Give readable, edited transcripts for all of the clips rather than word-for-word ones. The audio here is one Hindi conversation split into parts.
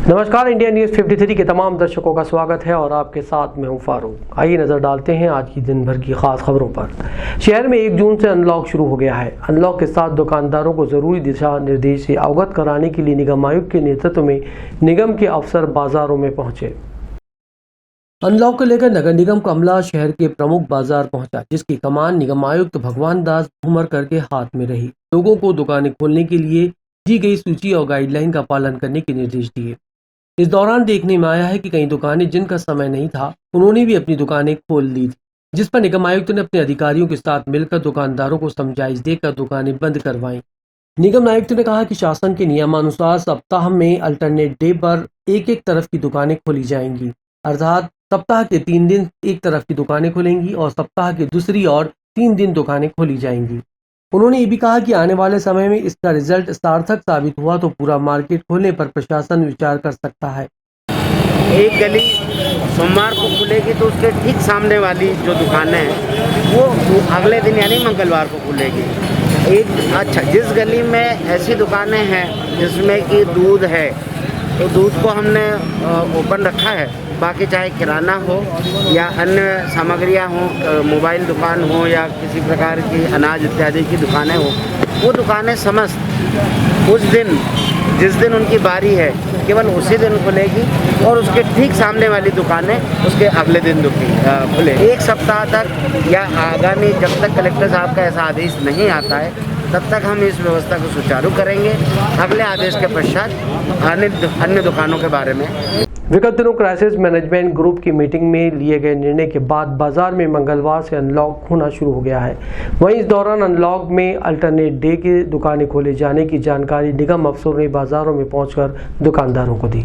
नमस्कार, इंडिया न्यूज़ 53 के तमाम दर्शकों का स्वागत है और आपके साथ मैं हूं फारूक। आइए नजर डालते हैं आज की दिन भर की खास खबरों पर। शहर में 1 जून से अनलॉक शुरू हो गया है। अनलॉक के साथ दुकानदारों को जरूरी दिशा निर्देश से अवगत कराने के लिए निगम आयुक्त के नेतृत्व में निगम के अफसर बाजारों में पहुंचे। अनलॉक को लेकर नगर निगम का अमला शहर के प्रमुख बाजार पहुंचा, जिसकी कमान निगम आयुक्त भगवान दास भूमरकर के हाथ में रही। लोगों को दुकानें खोलने के लिए दी गई सूची और गाइडलाइन का पालन करने के निर्देश दिए। इस दौरान देखने में आया है कि कई दुकानें जिनका समय नहीं था, उन्होंने भी अपनी दुकानें खोल ली थी, जिस पर निगम आयुक्त ने अपने अधिकारियों के साथ मिलकर दुकानदारों को समझाइश देकर दुकानें बंद करवाईं। निगम आयुक्त ने कहा कि शासन के नियमानुसार सप्ताह में अल्टरनेट डे पर एक तरफ की दुकानें खोली जाएंगी, अर्थात सप्ताह के 3 दिन एक तरफ की दुकानें खुलेंगी और सप्ताह के दूसरी और 3 दिन दुकानें खोली जाएंगी। उन्होंने ये भी कहा कि आने वाले समय में इसका रिजल्ट सार्थक साबित हुआ तो पूरा मार्केट खोलने पर प्रशासन विचार कर सकता है। एक गली सोमवार को खुलेगी तो उसके ठीक सामने वाली जो दुकानें हैं वो अगले दिन यानी मंगलवार को खुलेगी। जिस गली में ऐसी दुकानें हैं जिसमें कि दूध है तो दूध को हमने ओपन रखा है, बाकी चाहे किराना हो या अन्य सामग्रियां हो, मोबाइल दुकान हो या किसी प्रकार की अनाज इत्यादि की दुकानें हो, वो दुकानें समस्त उस दिन जिस दिन उनकी बारी है केवल उसी दिन खुलेगी और उसके ठीक सामने वाली दुकानें उसके अगले दिन खुले। 1 सप्ताह तक या आगामी जब तक कलेक्टर साहब का ऐसा आदेश नहीं आता है तब तक हम इस व्यवस्था को सुचारू करेंगे। अगले आदेश के पश्चात अन्य दुकानों के बारे में विगत दिनों क्राइसिस मैनेजमेंट ग्रुप की मीटिंग में लिए गए निर्णय के बाद बाजार में मंगलवार से अनलॉक होना शुरू हो गया है। वहीं इस दौरान अनलॉक में अल्टरनेट डे की दुकानें खोले जाने की जानकारी निगम अफसरों ने बाजारों में पहुंचकर दुकानदारों को दी।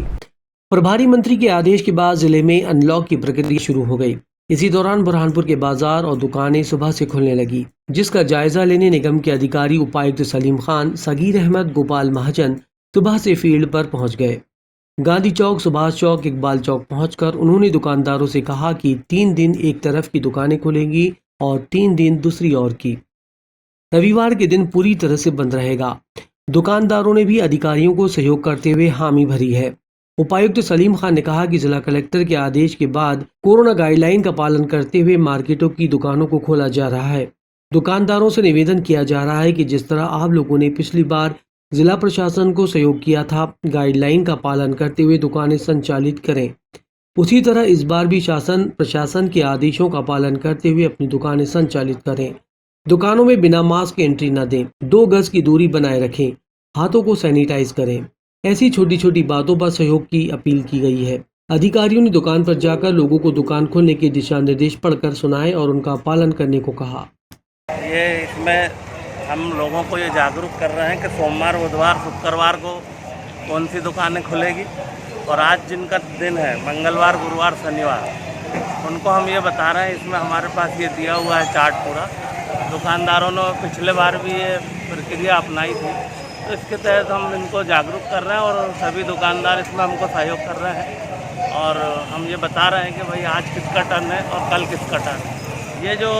प्रभारी मंत्री के आदेश के बाद जिले में अनलॉक की प्रक्रिया शुरू हो गई। इसी दौरान बुरहानपुर के बाजार और दुकानें सुबह से खुलने लगी, जिसका जायजा लेने निगम के अधिकारी उपायुक्त सलीम खान, सगीर अहमद, गोपाल महाजन सुबह से फील्ड पर पहुंच गए। गांधी चौक, सुभाष चौक, इकबाल चौक पहुंचकर उन्होंने दुकानदारों से कहा कि 3 दिन एक तरफ की दुकानें खुलेंगी और 3 दिन दूसरी ओर की। रविवार के दिन पूरी तरह से बंद रहेगा। दुकानदारों ने भी अधिकारियों को सहयोग करते हुए हामी भरी है। उपायुक्त सलीम खान ने कहा कि जिला कलेक्टर के आदेश के बाद कोरोना गाइडलाइन का पालन करते हुए मार्केटों की दुकानों को खोला जा रहा है। दुकानदारों से निवेदन किया जा रहा है कि जिस तरह आप लोगों ने पिछली बार जिला प्रशासन को सहयोग किया था, गाइडलाइन का पालन करते हुए दुकानें संचालित करें, उसी तरह इस बार भी शासन प्रशासन के आदेशों का पालन करते हुए अपनी दुकानें संचालित करें। दुकानों में बिना मास्क एंट्री न दें, 2 गज की दूरी बनाए रखें, हाथों को सैनिटाइज करें। ऐसी छोटी छोटी बातों पर सहयोग की अपील की गई है। अधिकारियों ने दुकान पर जाकर लोगों को दुकान खोलने के दिशा निर्देश पढ़कर सुनाए और उनका पालन करने को कहा। इसमें हम लोगों को ये जागरूक कर रहे हैं कि सोमवार, बुधवार, शुक्रवार को कौन सी दुकानें खुलेगी और आज जिनका दिन है मंगलवार, गुरुवार, शनिवार, उनको हम ये बता रहे हैं। इसमें हमारे पास ये दिया हुआ है चार्ट पूरा। दुकानदारों ने पिछले बार भी ये प्रक्रिया अपनाई थी, तो इसके तहत हम इनको जागरूक कर रहे हैं और सभी दुकानदार इसमें हमको सहयोग कर रहे हैं और हम ये बता रहे हैं कि भाई आज किसका टर्न है और कल किसका टर्न है। ये जो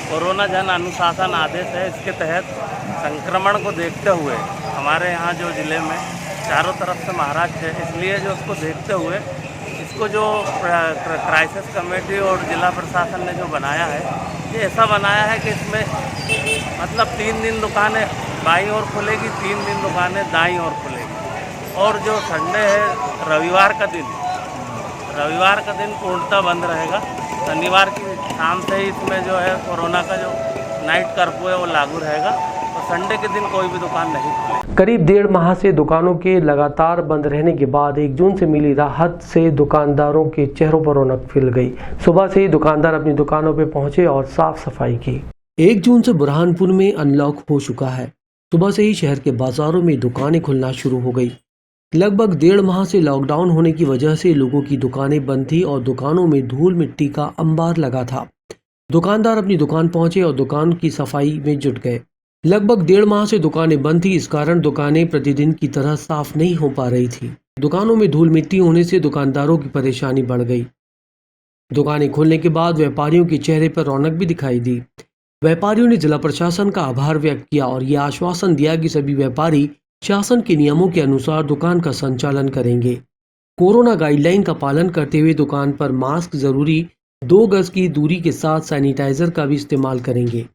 कोरोना जन अनुशासन आदेश है, इसके तहत संक्रमण को देखते हुए हमारे यहाँ जो ज़िले में चारों तरफ से महाराष्ट्र है, इसलिए जो उसको देखते हुए इसको जो क्राइसिस कमेटी और जिला प्रशासन ने जो बनाया है, ये ऐसा बनाया है कि इसमें मतलब 3 दिन दुकानें बाईं ओर खुलेगी, 3 दिन दुकानें दाईं ओर खुलेगी और जो संडे है रविवार का दिन पूर्णतः बंद रहेगा। शनिवार की शाम से ही इसमें जो है कोरोना का जो नाइट कर्फ्यू है वो लागू रहेगा और संडे के दिन कोई भी दुकान नहीं खुलेगी। करीब 1.5 माह से दुकानों के लगातार बंद रहने के बाद 1 जून से मिली राहत से दुकानदारों के चेहरों पर रौनक खिल गई। सुबह से ही दुकानदार अपनी दुकानों पर पहुंचे और साफ सफाई की। 1 जून से बुरहानपुर में अनलॉक हो चुका है। सुबह से ही शहर के बाजारों में दुकानें खुलना शुरू हो गई। लगभग 1.5 माह से लॉकडाउन होने की वजह से लोगों की दुकानें बंद थी और दुकानों में धूल मिट्टी का अंबार लगा था। दुकानदार अपनी दुकान पहुंचे और दुकान की सफाई में जुट गए। लगभग 1.5 माह से दुकानें बंद थी, इस कारण दुकानें प्रतिदिन की तरह साफ नहीं हो पा रही थी। दुकानों में धूल मिट्टी होने से दुकानदारों की परेशानी बढ़ गई। दुकानें खुलने के बाद व्यापारियों के चेहरे पर रौनक भी दिखाई दी। व्यापारियों ने जिला प्रशासन का आभार व्यक्त किया और यह आश्वासन दिया कि सभी व्यापारी शासन के नियमों के अनुसार दुकान का संचालन करेंगे। कोरोना गाइडलाइन का पालन करते हुए दुकान पर मास्क जरूरी, 2 गज की दूरी के साथ सैनिटाइजर का भी इस्तेमाल करेंगे।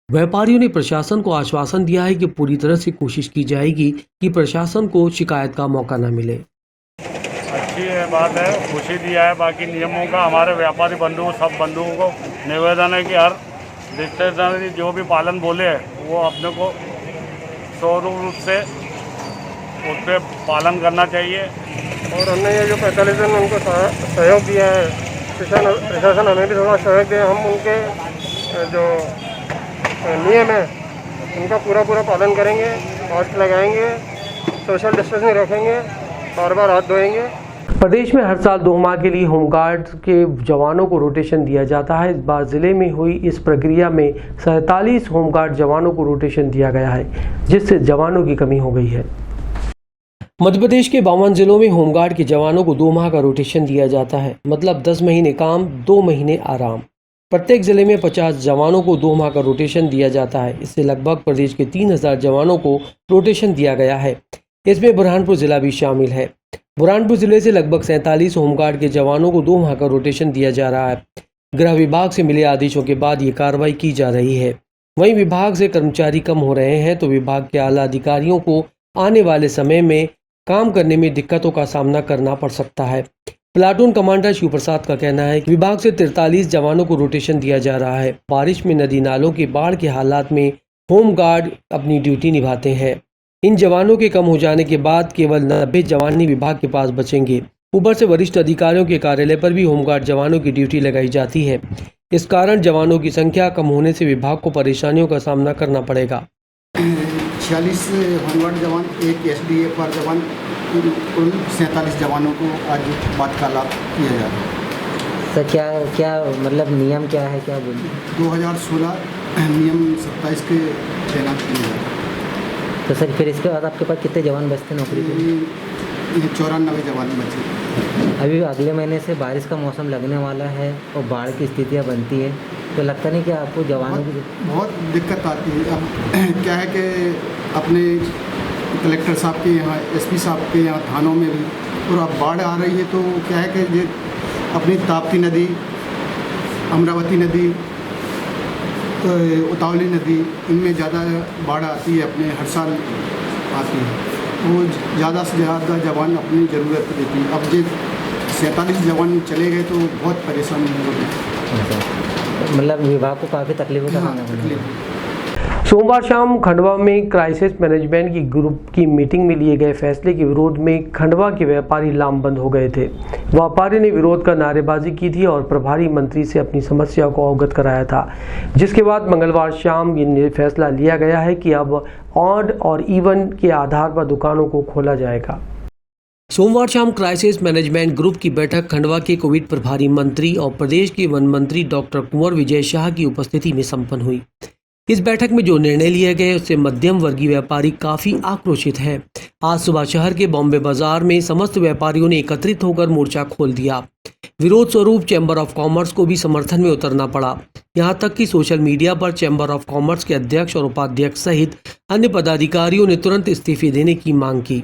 व्यापारियों ने प्रशासन को आश्वासन दिया है कि पूरी तरह से कोशिश की जाएगी कि प्रशासन को शिकायत का मौका न मिले। अच्छी बात है, खुशी दिया है। बाकी नियमों का हमारे व्यापारी बंधुओं सब बंधुओं को निवेदन है कि हर डिस्टेंस जो भी पालन बोले हैं वो अपने को सौर रूप से उस पर पालन करना चाहिए। और हमने ये जो 45 दिन उनको सहयोग दिया है, प्रशासन हमें भी थोड़ा सहयोग दे। हम उनके जो नियम है उनका पूरा पालन करेंगे, मास्क लगाएंगे, सोशल डिस्टेंसिंग रखेंगे, बार हाथ धोएंगे। प्रदेश में हर साल 2 माह के लिए होमगार्ड के जवानों को रोटेशन दिया जाता है। इस बार जिले में हुई इस प्रक्रिया में 47 होमगार्ड जवानों को रोटेशन दिया गया है, जिससे जवानों की कमी हो गई है। मध्य प्रदेश के 52 जिलों में होमगार्ड के जवानों को 2 माह का रोटेशन दिया जाता है, मतलब 10 महीने काम, 2 महीने आराम। प्रत्येक जिले में 50 जवानों को 2 माह का रोटेशन दिया जाता है। इससे लगभग प्रदेश के 3000 जवानों को रोटेशन दिया गया है। इसमें बुरहानपुर जिला भी शामिल है। बुरहानपुर जिले से लगभग 47 होमगार्ड के जवानों को 2 माह का रोटेशन दिया जा रहा है। गृह विभाग से मिले आदेशों के बाद ये कार्रवाई की जा रही है। वहीं विभाग से कर्मचारी कम हो रहे हैं तो विभाग के आला अधिकारियों को आने वाले समय में काम करने में दिक्कतों का सामना करना पड़ सकता है। प्लाटून कमांडर शिव प्रसाद का कहना है कि विभाग से 43 जवानों को रोटेशन दिया जा रहा है। बारिश में नदी नालों के बाढ़ के हालात में होमगार्ड अपनी ड्यूटी निभाते हैं। इन जवानों के कम हो जाने के बाद केवल 90 जवान ही विभाग के पास बचेंगे। ऊपर से वरिष्ठ अधिकारियों के कार्यालय पर भी होमगार्ड जवानों की ड्यूटी लगाई जाती है। इस कारण जवानों की संख्या कम होने से विभाग को परेशानियों का सामना करना पड़ेगा। 46 होमगार्ड जवान, 1 SDFR जवान, कुल 47 जवानों को आज बात का लाभ किया जा रहा है। सर क्या मतलब नियम क्या है, क्या बोलिए? 2016 नियम 27 के तैनात किए जा रहे हैं। तो सर फिर इसके बाद आपके पास कितने जवान बचते नौकरी पे? ये 94 जवान बचे। अभी अगले महीने से बारिश का मौसम लगने वाला है और बाढ़ की स्थितियाँ बनती हैं, तो लगता नहीं कि आपको जवानों की बहुत दिक्कत आती है। अब क्या है कि अपने कलेक्टर साहब के यहाँ, SP साहब के यहाँ थानों में भी और अब बाढ़ आ रही है, तो क्या है कि ये अपनी ताप्ती नदी, अमरावती नदी, उतावली नदी, इनमें ज़्यादा बाढ़ आती है, अपने हर साल आती है। वो ज़्यादा से ज़्यादा जवान अपनी ज़रूरत देती है। अब जो 47 जवान चले गए तो बहुत परेशानी हो गई। मतलब विभाग को काफ़ी तकलीफों का सामना करना है। सोमवार शाम खंडवा में क्राइसिस मैनेजमेंट की ग्रुप की मीटिंग में लिए गए फैसले के विरोध में खंडवा के व्यापारी लामबंद हो गए थे। व्यापारी ने विरोध का नारेबाजी की थी और प्रभारी मंत्री से अपनी समस्या को अवगत कराया था, जिसके बाद मंगलवार शाम ये फैसला लिया गया है कि अब ऑड और इवन के आधार पर दुकानों को खोला जाएगा। सोमवार शाम क्राइसिस मैनेजमेंट ग्रुप की बैठक खंडवा के कोविड प्रभारी मंत्री और प्रदेश के वन मंत्री डॉक्टर कुंवर विजय शाह की उपस्थिति में संपन्न हुई। इस बैठक में जो निर्णय लिए गए उससे मध्यम वर्गीय व्यापारी काफी आक्रोशित हैं। आज सुबह शहर के बॉम्बे बाजार में समस्त व्यापारियों ने एकत्रित होकर मोर्चा खोल दिया। विरोध स्वरूप चैम्बर ऑफ कॉमर्स को भी समर्थन में उतरना पड़ा। यहां तक कि सोशल मीडिया पर चैम्बर ऑफ कॉमर्स के अध्यक्ष और उपाध्यक्ष सहित अन्य पदाधिकारियों ने तुरंत इस्तीफे देने की मांग की।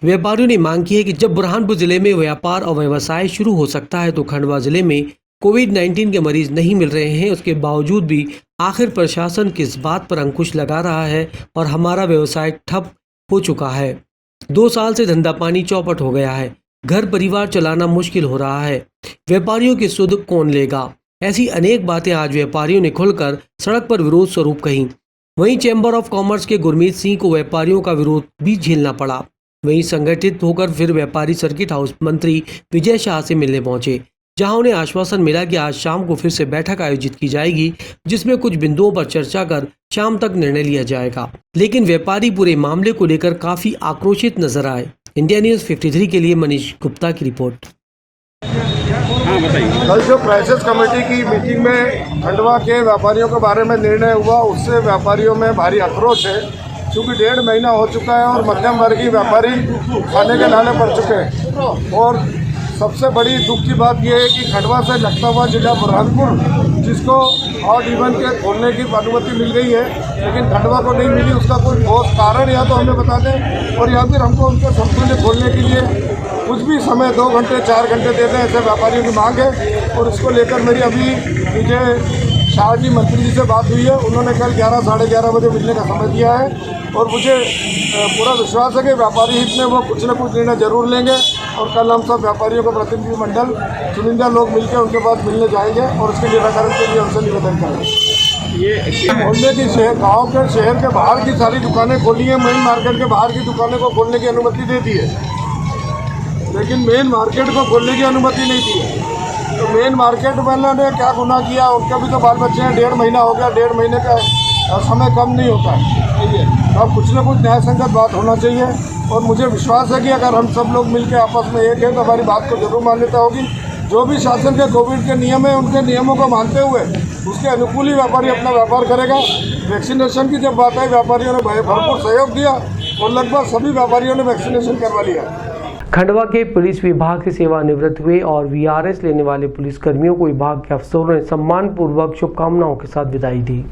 व्यापारियों ने मांग की है कि जब बुरहानपुर जिले में व्यापार और व्यवसाय शुरू हो सकता है तो खंडवा जिले में कोविड-19 के मरीज नहीं मिल रहे हैं। उसके बावजूद भी आखिर प्रशासन किस बात पर अंकुश लगा रहा है और हमारा व्यवसाय ठप हो चुका है। 2 साल से धंधा पानी चौपट हो गया है, घर परिवार चलाना मुश्किल हो रहा है, व्यापारियों की सुध कौन लेगा। ऐसी अनेक बातें आज व्यापारियों ने खुलकर सड़क पर विरोध स्वरूप कही। वहीं चैम्बर ऑफ कॉमर्स के गुरमीत सिंह को व्यापारियों का विरोध भी झेलना पड़ा। वहीं संगठित होकर फिर व्यापारी सर्किट हाउस मंत्री विजय शाह से मिलने पहुंचे, जहां उन्हें आश्वासन मिला कि आज शाम को फिर से बैठक आयोजित की जाएगी, जिसमें कुछ बिंदुओं पर चर्चा कर शाम तक निर्णय लिया जाएगा। लेकिन व्यापारी पूरे मामले को लेकर काफी आक्रोशित नजर आए। इंडिया न्यूज 53 के लिए मनीष गुप्ता की रिपोर्ट। कल जो क्राइसिस कमेटी की मीटिंग में खंडवा के व्यापारियों के बारे में निर्णय हुआ, उससे व्यापारियों में भारी आक्रोश है। क्योंकि 1.5 महीना हो चुका है और मध्यम वर्गीय व्यापारी खाने के नाले पड़ चुके हैं। और सबसे बड़ी दुख की बात यह है कि खंडवा से लगता हुआ जिला बुरहानपुर, जिसको ऑड इवन के खोलने की अनुमति मिल गई है, लेकिन खंडवा को नहीं मिली। उसका कोई ठोस कारण या तो हमें बता दें और या फिर हमको उनके संपूर्ण खोलने के लिए कुछ भी समय 2 घंटे 4 घंटे देते हैं, ऐसे व्यापारियों की मांग है। और इसको लेकर मेरी अभी मुझे शाह जी मंत्री जी से बात हुई है, उन्होंने कल 11 साढ़े 11 बजे मिलने का समय दिया है। और मुझे पूरा विश्वास है कि व्यापारी हित में वो कुछ न कुछ निर्णय जरूर लेंगे। और कल हम सब व्यापारियों का प्रतिनिधि मंडल चुनिंदा लोग मिलकर उनके पास मिलने जाएंगे और उसके निराकरण के लिए उनसे निवेदन करेंगे। ये मोहल्ले की गाँव के शहर के बाहर की सारी दुकानें खोली हैं, मेन मार्केट के बाहर की दुकानें को खोलने की अनुमति दे दी है, लेकिन मेन मार्केट को खोलने की अनुमति नहीं दी है। तो मेन मार्केट वालों ने क्या गुनाह किया, उनका भी तो बाल बच्चे हैं, 1.5 महीना हो गया, 1.5 महीने का समय कम नहीं होता है। तो अब कुछ न कुछ न्याय संगत बात होना चाहिए। और मुझे विश्वास है कि अगर हम सब लोग मिलकर आपस में एक है तो हमारी बात को जरूर मान्यता होगी। जो भी शासन के कोविड के नियम है, उनके नियमों को मानते हुए उसके अनुकूल ही व्यापारी अपना व्यापार करेगा। वैक्सीनेशन की जब बात आई, व्यापारियों ने भरपूर सहयोग दिया और लगभग सभी व्यापारियों ने वैक्सीनेशन करवा लिया। खंडवा के पुलिस विभाग से सेवानिवृत्त हुए और वीआरएस लेने वाले पुलिसकर्मियों को विभाग के अफसरों ने सम्मानपूर्वक शुभकामनाओं के साथ विदाई दी।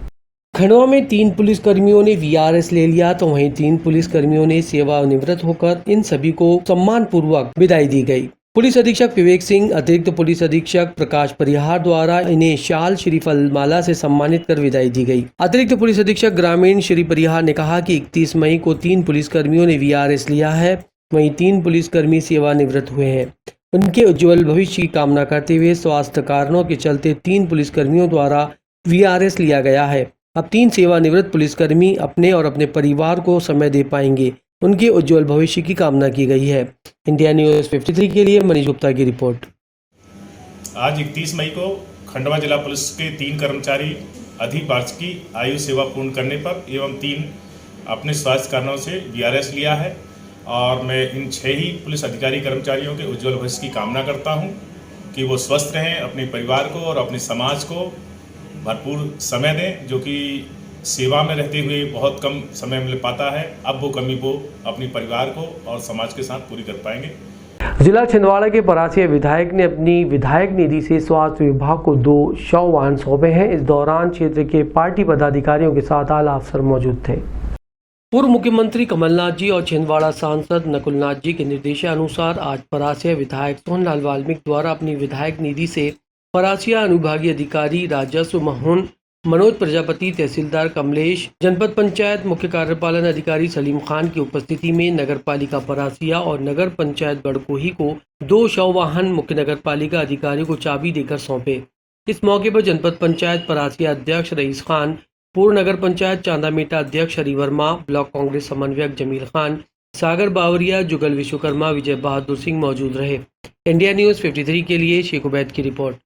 खंडवा में 3 पुलिसकर्मियों ने वीआरएस ले लिया तो वहीं 3 पुलिसकर्मियों ने सेवानिवृत्त होकर इन सभी को सम्मानपूर्वक विदाई दी गई। पुलिस अधीक्षक विवेक सिंह, अतिरिक्त पुलिस अधीक्षक प्रकाश परिहार द्वारा इन्हें शाल श्रीफल माला से सम्मानित कर विदाई दी गई। अतिरिक्त पुलिस अधीक्षक ग्रामीण श्री परिहार ने कहा कि 31 मई को 3 पुलिसकर्मियों ने वीआरएस लिया है, वहीं 3 पुलिसकर्मी सेवानिवृत्त हुए हैं। उनके उज्जवल भविष्य की कामना करते हुए स्वास्थ्य कारणों के चलते 3 पुलिसकर्मियों द्वारा वीआरएस लिया गया है। अब 3 सेवानिवृत्त पुलिसकर्मी अपने और अपने परिवार को समय दे पाएंगे, उनके उज्जवल भविष्य की कामना की गई है। इंडिया न्यूज़ 53 के लिए मनीष गुप्ता की रिपोर्ट। आज 31 मई को खंडवा जिला पुलिस के 3 कर्मचारी अधिक वार्षिकी आयु सेवा पूर्ण करने पर एवं 3 अपने स्वास्थ्य कारणों से वीआरएस लिया है और मैं इन 6 ही पुलिस अधिकारी कर्मचारियों के उज्जवल भविष्य की कामना करता हूं कि वो स्वस्थ रहें, अपने परिवार को और अपने समाज को भरपूर समय दें, जो कि सेवा में रहते हुए बहुत कम समय मिल पाता है। अब वो कमी वो अपने परिवार को और समाज के साथ पूरी कर पाएंगे। जिला छिंदवाड़ा के परासिया विधायक ने अपनी विधायक निधि से स्वास्थ्य विभाग को 2 शव वाहन सौंपे हैं। इस दौरान क्षेत्र के पार्टी पदाधिकारियों के साथ आला अफसर मौजूद थे। पूर्व मुख्यमंत्री कमलनाथ जी और छिंदवाड़ा सांसद नकुलनाथ जी के निर्देशानुसार आज परासिया विधायक सोहनलाल वाल्मीकि द्वारा अपनी विधायक निधि से परासिया अनुविभागीय अधिकारी राजस्व मनोज प्रजापति, तहसीलदार कमलेश, जनपद पंचायत मुख्य कार्यपालन अधिकारी सलीम खान की उपस्थिति में नगर पालिका परासिया और नगर पंचायत बड़कोही को 2 शव वाहन मुख्य नगर पालिका अधिकारियों को चाबी देकर सौंपे। इस मौके पर जनपद पंचायत परासिया अध्यक्ष रईस खान, पूर्व नगर पंचायत चांदामेटा अध्यक्ष हरि वर्मा, ब्लॉक कांग्रेस समन्वयक जमील खान, सागर बावरिया, जुगल विश्वकर्मा, विजय बहादुर सिंह मौजूद रहे। इंडिया न्यूज़ 53 के लिए शेख उबैद की रिपोर्ट।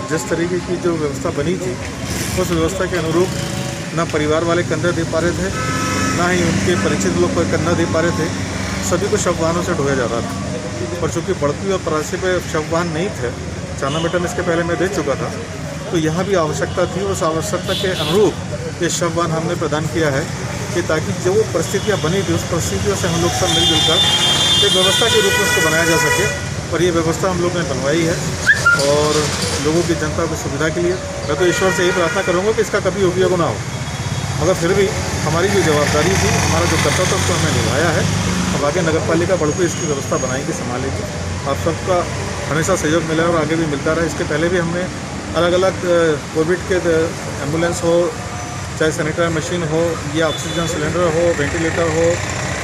जिस तरीके की जो व्यवस्था बनी थी उस व्यवस्था के अनुरूप ना परिवार वाले कंधा दे पा रहे थे, ना ही उनके परिचित लोग कंधा दे पा रहे थे। सभी को शव वाहनों से ढोया जा रहा था। और चूँकि बड़की और परासी पे शव वाहन नहीं थे, चांदामेटा में इसके पहले मैं दे चुका था, तो यहाँ भी आवश्यकता थी। उस आवश्यकता के अनुरूप ये शव वाहन हमने प्रदान किया है कि ताकि जो परिस्थितियाँ बनी थी उस परिस्थितियों से हम लोग सब मिलजुल कर एक व्यवस्था के रूप में उसको बनाया जा सके। और ये व्यवस्था हम लोग ने बनवाई है और लोगों की जनता की सुविधा के लिए। मैं तो ईश्वर से यही प्रार्थना करूँगा कि इसका कभी उपयोग ना हो, मगर फिर भी हमारी जो जवाबदारी थी, हमारा जो कर्तव्य था उसको हमने निभाया है। अब आगे नगर पालिका बड़कोही इसकी व्यवस्था बनाएगी, संभालेगी। आप सबका हमेशा सहयोग मिला और आगे भी मिलता रहा। इसके पहले भी हमने अलग अलग कोविड के एम्बुलेंस हो, चाहे सैनिटाइजर मशीन हो या ऑक्सीजन सिलेंडर हो, वेंटिलेटर हो,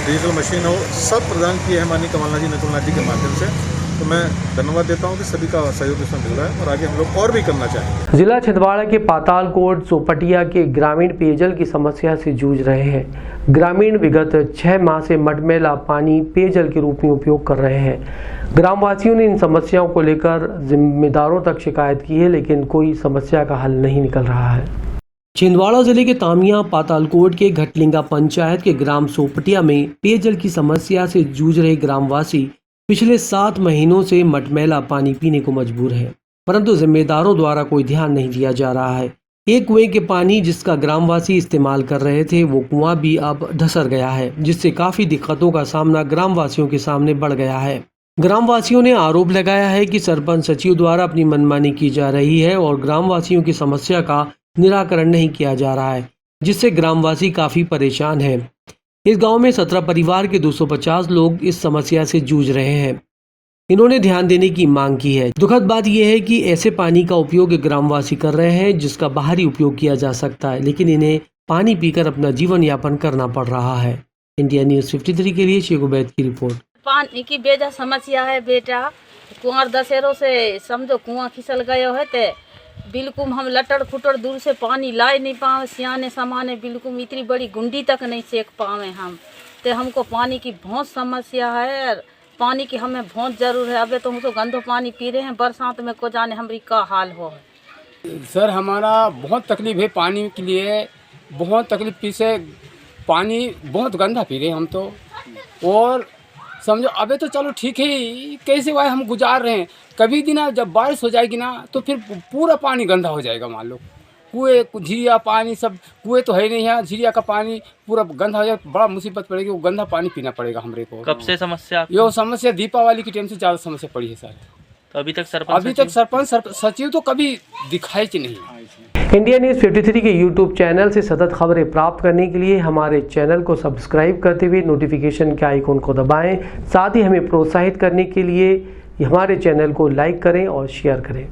डिजिटल मशीन हो, सब प्रदान किए हैं माननीय कमलनाथ जी, नकुलनाथ जी के माध्यम से। तो मैं धन्यवाद देता हूं कि सभी का सहयोग इसमें मिल रहा है और आगे हम लोग और भी करना चाहेंगे। जिला छिंदवाड़ा के पातालकोट सोपटिया के ग्रामीण पेयजल की समस्या से जूझ रहे हैं। ग्रामीण विगत 6 माह से मटमैला पानी पेयजल के रूप में उपयोग कर रहे हैं। ग्रामवासियों ने इन समस्याओं को लेकर जिम्मेदारों तक शिकायत की है, लेकिन कोई समस्या का हल नहीं निकल रहा है। छिंदवाड़ा जिले के तामिया पातालकोट के घटलिंगा पंचायत के ग्राम सोपटिया में पेयजल की समस्या से जूझ रहे ग्रामवासी पिछले 7 महीनों से मटमैला पानी पीने को मजबूर है, परंतु जिम्मेदारों द्वारा कोई ध्यान नहीं दिया जा रहा है। एक कुएं के पानी जिसका ग्रामवासी इस्तेमाल कर रहे थे, वो कुआं भी अब धंसर गया है, जिससे काफी दिक्कतों का सामना ग्रामवासियों के सामने बढ़ गया है। ग्रामवासियों ने आरोप लगाया है कि सरपंच सचिव द्वारा अपनी मनमानी की जा रही है और ग्रामवासियों की समस्या का निराकरण नहीं किया जा रहा है, जिससे ग्रामवासी काफी परेशान हैं। इस गांव में 17 परिवार के 250 लोग इस समस्या से जूझ रहे हैं। इन्होंने ध्यान देने की मांग की है। दुखद बात यह है कि ऐसे पानी का उपयोग ग्रामवासी कर रहे हैं जिसका बाहरी उपयोग किया जा सकता है, लेकिन इन्हें पानी पीकर अपना जीवन यापन करना पड़ रहा है। इंडिया न्यूज़ 53 के लिए शेख उबैद की रिपोर्ट। पानी की बेजा समस्या है बेटा। कुआं दशहरों से समझो कुआं खिसल गयो है ते बिल्कुल हम लटड़ खुटड़ दूर से पानी ला नहीं पावे। सियाने समाने बिल्कुल इतनी बड़ी गुंडी तक नहीं सेक पावे हम। ते हमको पानी की बहुत समस्या है। पानी की हमें बहुत ज़रूर है। अबे तो हम तो गंदो पानी पी रहे हैं। बरसात में को जाने हमारी का हाल हो। सर हमारा बहुत तकलीफ है पानी के लिए। बहुत तकलीफ पी से पानी बहुत गंदा पी रहे हैं हम तो। और समझो अबे तो चलो ठीक है, कैसे भाई हम गुजार रहे हैं। कभी दिन जब बारिश हो जाएगी ना तो फिर पूरा पानी गंदा हो जाएगा। मान लो कुएँ झीरिया पानी सब, कुएँ तो है नहीं है, झीरिया का पानी पूरा गंदा हो जाए, बड़ा मुसीबत पड़ेगी। वो गंदा पानी पीना पड़ेगा हमरे को। कब से समस्या? ये समस्या दीपावली के टाइम से ज़्यादा समस्या पड़ी है सर। तो अभी तक सरपंच सचिव तो कभी दिखाई कि नहीं। इंडिया न्यूज़ 53 के यूट्यूब चैनल से सतत खबरें प्राप्त करने के लिए हमारे चैनल को सब्सक्राइब करते हुए नोटिफिकेशन के आइकन को दबाएं। साथ ही हमें प्रोत्साहित करने के लिए हमारे चैनल को लाइक करें और शेयर करें।